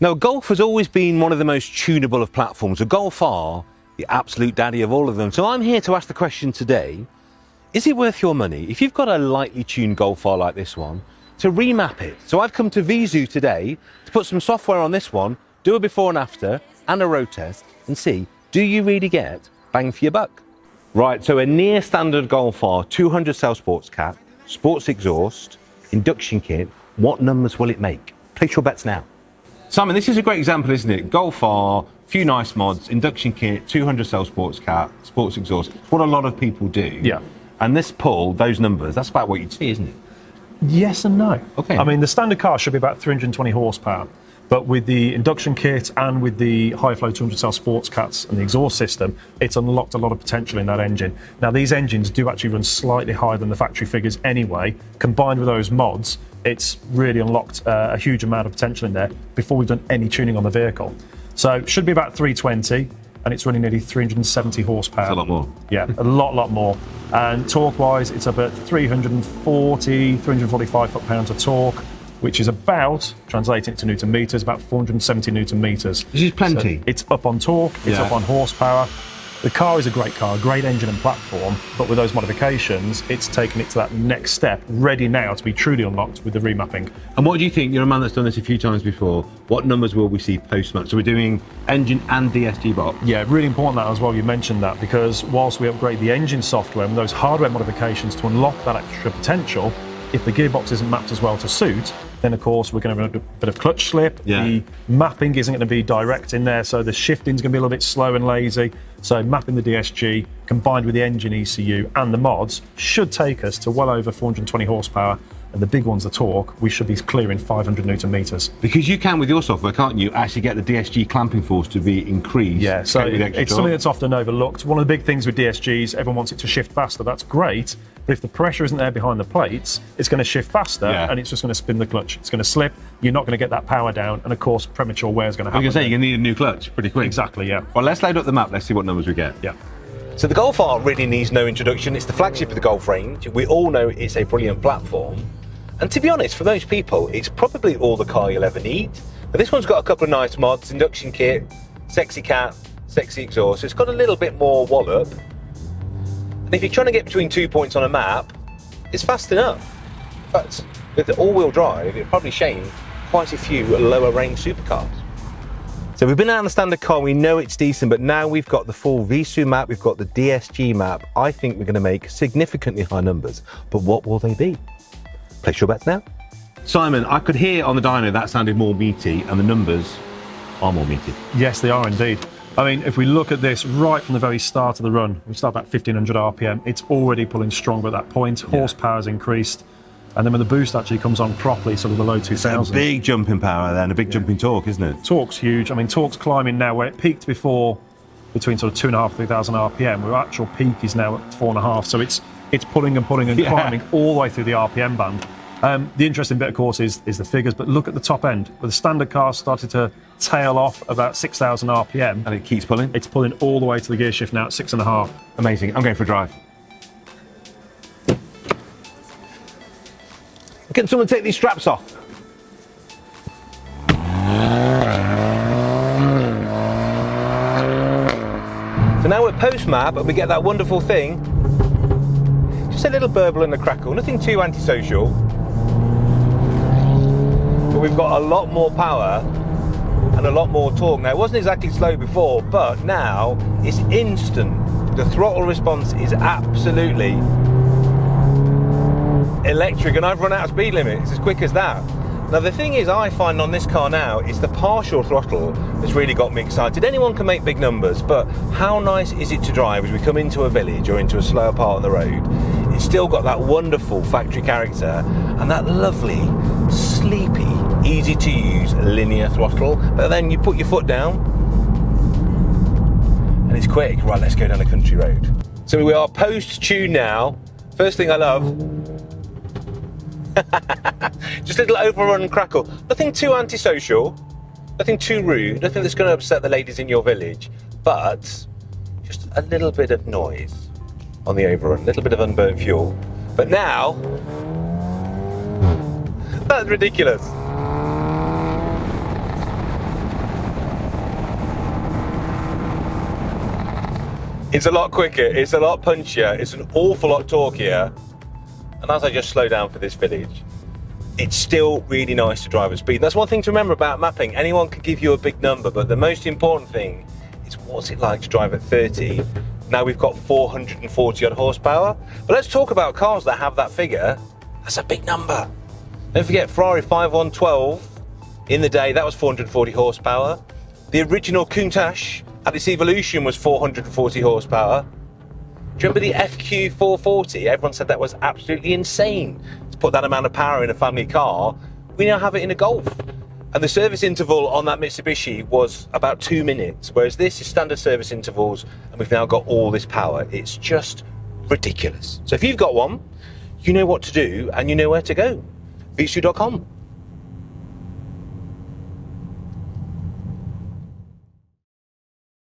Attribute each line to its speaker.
Speaker 1: Now, Golf has always been one of the most tunable of platforms. A Golf R, the absolute daddy of all of them. So I'm here to ask the question today, is it worth your money, if you've got a lightly tuned Golf R like this one, to remap it? So I've come to VIEZU today to put some software on this one, do a before and after, and a road test, and see, do you really get bang for your buck? Right, so a near standard Golf R, 200 cell sports cat, sports exhaust, induction kit, what numbers will it make? Place your bets now. Simon, this is a great example, isn't it? Golf R, few nice mods, induction kit, 200 cell sports cat, sports exhaust. It's what a lot of people do.
Speaker 2: Yeah.
Speaker 1: And this pull, those numbers, that's about what you'd see, isn't it?
Speaker 2: Yes and no.
Speaker 1: Okay.
Speaker 2: I mean, the standard car should be about 320 horsepower, but with the induction kit and with the high flow 200 cell sports cats and the exhaust system, it's unlocked a lot of potential in that engine. Now, these engines do actually run slightly higher than the factory figures anyway. Combined with those mods, it's really unlocked a huge amount of potential in there before we've done any tuning on the vehicle. So it should be about 320, and it's running nearly 370 horsepower.
Speaker 1: That's a lot more.
Speaker 2: Yeah, a lot more. And torque-wise, it's about 345 foot-pounds of torque, which is about, translating it to newton meters, about 470 newton meters.
Speaker 1: This is plenty.
Speaker 2: So it's up on torque, it's up on horsepower. The car is a great car, great engine and platform, but with those modifications, it's taken it to that next step, ready now to be truly unlocked with the remapping.
Speaker 1: And what do you think? You're a man that's done this a few times before. What numbers will we see post-match? So we're doing engine and DSG box.
Speaker 2: Yeah, really important that as well, you mentioned that, because whilst we upgrade the engine software and those hardware modifications to unlock that extra potential, if the gearbox isn't mapped as well to suit, then of course we're going to have a bit of clutch slip.
Speaker 1: Yeah.
Speaker 2: The mapping isn't going to be direct in there, so the shifting's going to be a little bit slow and lazy. So mapping the DSG combined with the engine ECU and the mods should take us to well over 420 horsepower. And the big ones, the torque, we should be clearing 500 newton meters.
Speaker 1: Because you can, with your software, can't you, actually get the DSG clamping force to be increased?
Speaker 2: Yeah, so
Speaker 1: with
Speaker 2: it's something that's often overlooked. One of the big things with DSGs, everyone wants it to shift faster. That's great, but if the pressure isn't there behind the plates, it's going to shift faster, and it's just going to spin the clutch. It's going to slip. You're not going to get that power down, and of course, premature wear is going to happen.
Speaker 1: I was going to say, you're going to need a new clutch pretty quick.
Speaker 2: Exactly, yeah.
Speaker 1: Well, let's load up the map. Let's see what numbers we get.
Speaker 2: Yeah.
Speaker 1: So the Golf R really needs no introduction. It's the flagship of the Golf range. We all know it's a brilliant platform. And to be honest, for most people, it's probably all the car you'll ever need. But this one's got a couple of nice mods, induction kit, sexy cat, sexy exhaust. So it's got a little bit more wallop. And if you're trying to get between 2 points on a map, it's fast enough. But with the all-wheel drive, it'd probably shame quite a few lower range supercars. So we've been out on the standard car, we know it's decent, but now we've got the full VIEZU map, we've got the DSG map. I think we're going to make significantly high numbers. But what will they be? Place your bets now. Simon, I could hear on the dyno that sounded more meaty, and the numbers are more meaty.
Speaker 2: Yes, they are indeed. I mean, if we look at this right from the very start of the run, we start about 1500 RPM, it's already pulling stronger at that point, horsepower's increased, and then when the boost actually comes on properly, sort of the low 2000s.
Speaker 1: It's a big jump in power there, and a big jump in torque, isn't it?
Speaker 2: Torque's huge. I mean, torque's climbing now, where it peaked before between sort of 2.5 to 3000 RPM, where our actual peak is now at 4.5, so it's pulling and pulling and climbing all the way through the RPM band. The interesting bit, of course, is the figures, but look at the top end, where the standard car started to tail off about 6,000 RPM.
Speaker 1: And it keeps pulling?
Speaker 2: It's pulling all the way to the gear shift now at 6.5.
Speaker 1: Amazing. I'm going for a drive. Can someone take these straps off? So now we're post-map, and we get that wonderful thing. Just a little burble and a crackle, nothing too antisocial. But we've got a lot more power and a lot more torque. Now, it wasn't exactly slow before, but now it's instant. The throttle response is absolutely electric, and I've run out of speed limit. It's as quick as that. Now, the thing is, I find on this car now, it's the partial throttle that's really got me excited. Anyone can make big numbers, but how nice is it to drive as we come into a village or into a slower part on the road? It's still got that wonderful factory character and that lovely, sleepy, easy to use linear throttle. But then you put your foot down and it's quick. Right, let's go down a country road. So we are post-tune now. First thing I love, just a little overrun and crackle. Nothing too antisocial, nothing too rude, nothing that's going to upset the ladies in your village, but just a little bit of noise on the overrun, a little bit of unburnt fuel. But now, that's ridiculous. It's a lot quicker, it's a lot punchier, it's an awful lot torquier. And as I just slow down for this village, it's still really nice to drive at speed. That's one thing to remember about mapping. Anyone can give you a big number, but the most important thing is what's it like to drive at 30. Now we've got 440 odd horsepower. But let's talk about cars that have that figure. That's a big number. Don't forget Ferrari 5112 in the day, that was 440 horsepower. The original Countach at its evolution was 440 horsepower. Do you remember the FQ 440? Everyone said that was absolutely insane to put that amount of power in a family car. We now have it in a Golf. And the service interval on that Mitsubishi was about 2 minutes, whereas this is standard service intervals, and we've now got all this power. It's just ridiculous. So if you've got one, you know what to do and you know where to go. VIEZU.com.